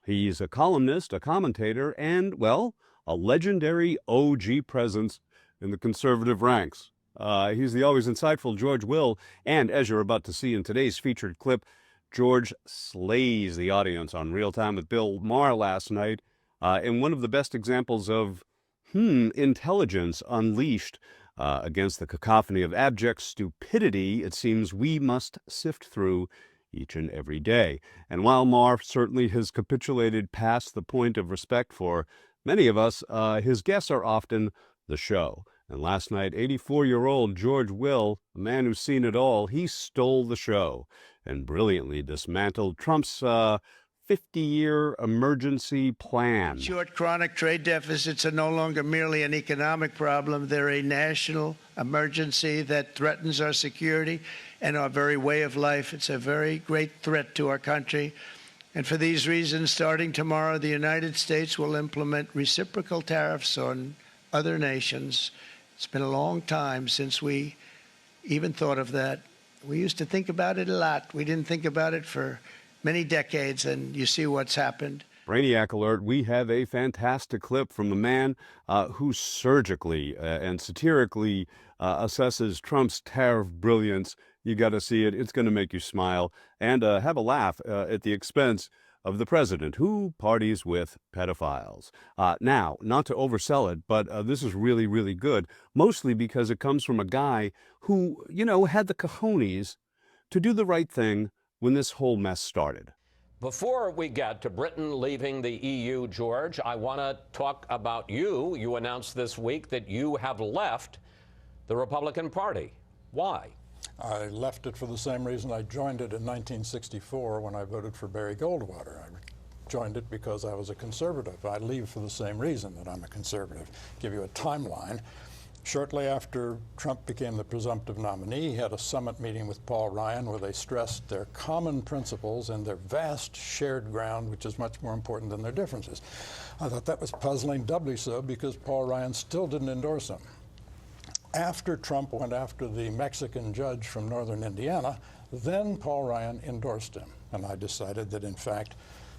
He's a columnist, a commentator, and, well, a legendary OG presence in the conservative ranks. He's the always insightful George Will, and as you're about to see in today's featured clip, George slays the audience on Real Time with Bill Maher last night in one of the best examples of intelligence unleashed against the cacophony of abject stupidity it seems we must sift through each and every day. And while Maher certainly has capitulated past the point of respect for many of us, his guests are often the show. And last night, 84-year-old George Will, a man who's seen it all, he stole the show and brilliantly dismantled Trump's 50-year emergency plan. Short chronic trade deficits are no longer merely an economic problem. They're a national emergency that threatens our security and our very way of life. It's a very great threat to our country. And for these reasons, starting tomorrow, the United States will implement reciprocal tariffs on other nations. It's been a long time since we even thought of that. We used to think about it a lot. We didn't think about it for many decades, and you see what's happened. Brainiac alert, we have a fantastic clip from the man who surgically and satirically assesses Trump's tariff brilliance. You got to see it. It's going to make you smile and have a laugh at the expense of the president, who parties with pedophiles. Now, not to oversell it, but this is really, really good, mostly because it comes from a guy who, you know, had the cojones to do the right thing when this whole mess started. Before we get to Britain leaving the EU, George, I want to talk about you. You announced this week that you have left the Republican Party. Why? I left it for the same reason I joined it in 1964 when I voted for Barry Goldwater. I joined it because I was a conservative. I leave for the same reason that I'm a conservative. Give you a timeline. Shortly after Trump became the presumptive nominee, he had a summit meeting with Paul Ryan where they stressed their common principles and their vast shared ground, which is much more important than their differences. I thought that was puzzling, doubly so because Paul Ryan still didn't endorse him. After Trump went after the Mexican judge from northern Indiana, then Paul Ryan endorsed him. And I decided that, in fact,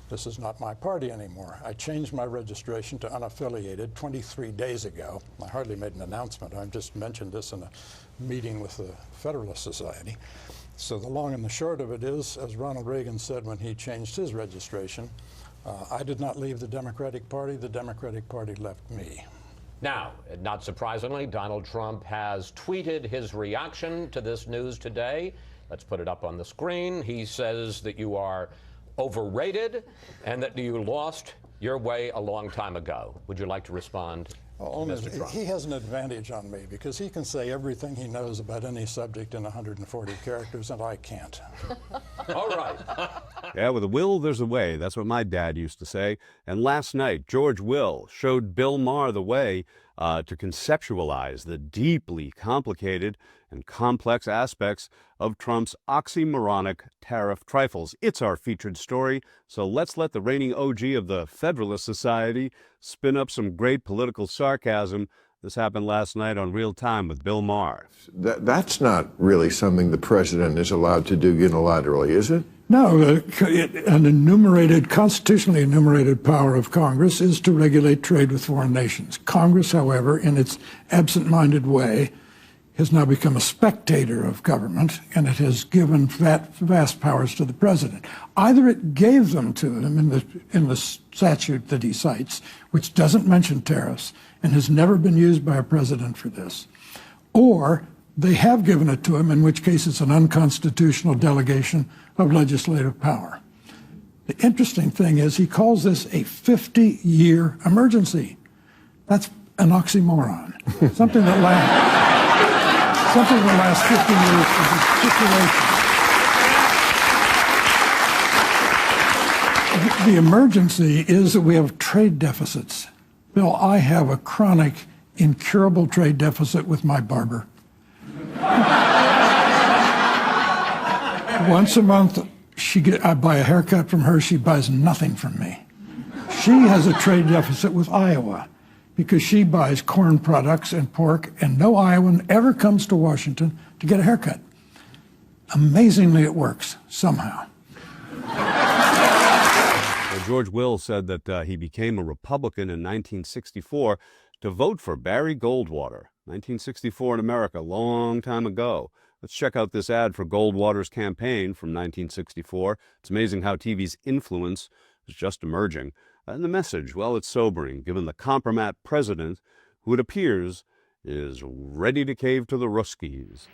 this is not my party anymore. I changed my registration to unaffiliated 23 days ago. I hardly made an announcement. I just mentioned this in a meeting with the Federalist Society. So the long and the short of it is, as Ronald Reagan said when he changed his registration, I did not leave the Democratic Party left me. Now, not surprisingly, Donald Trump has tweeted his reaction to this news today. Let's put it up on the screen. He says that you are overrated and that you lost your way a long time ago. Would you like to respond, Mr. Trump? He has an advantage on me because he can say everything he knows about any subject in 140 characters, and I can't. All right. Yeah, with a will, there's a way. That's what my dad used to say. And last night, George Will showed Bill Maher the way to conceptualize the deeply complicated and complex aspects of Trump's oxymoronic tariff trifles. It's our featured story, so let's let the reigning OG of the Federalist Society spin up some great political sarcasm. This happened last night on Real Time with Bill Maher. That's not really something the president is allowed to do unilaterally, is it? No, an constitutionally enumerated power of Congress is to regulate trade with foreign nations. Congress, however, in its absent-minded way, has now become a spectator of government, and it has given vast powers to the president. Either it gave them to him in the statute that he cites, which doesn't mention tariffs and has never been used by a president for this, or they have given it to him, in which case it's an unconstitutional delegation of legislative power. The interesting thing is he calls this a 50-year emergency. That's an oxymoron. Something that lasts 50 years is a situation. The emergency is that we have trade deficits. Bill, I have a chronic, incurable trade deficit with my barber. Once a month, I buy a haircut from her. She buys nothing from me. She has a trade deficit with Iowa because she buys corn products and pork, and no Iowan ever comes to Washington to get a haircut. Amazingly, it works somehow. George Will said that he became a Republican in 1964 to vote for Barry Goldwater. 1964 in America, long time ago. Let's check out this ad for Goldwater's campaign from 1964. It's amazing how TV's influence is just emerging. And the message, well, it's sobering, given the compromat president, who it appears is ready to cave to the Ruskies.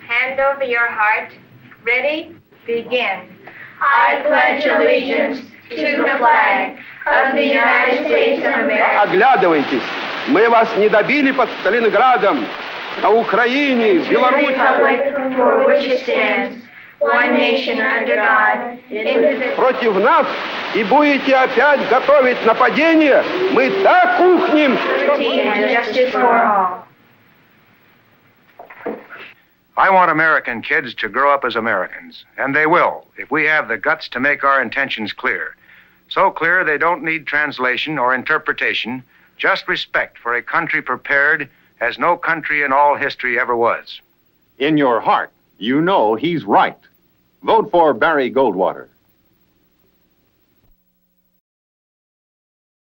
Hand over your heart. Ready? Begin. I pledge allegiance to the flag of the United States of America. Оглядывайтесь, мы вас не добили под Сталинградом, на Украине, в Беларуси. Republic for which it stands, one nation under God, indivisible. Против нас и будете опять готовить нападение, мы так ухнем. And justice for all. I want American kids to grow up as Americans, and they will, if we have the guts to make our intentions clear. So clear they don't need translation or interpretation, just respect for a country prepared as no country in all history ever was. In your heart, you know he's right. Vote for Barry Goldwater.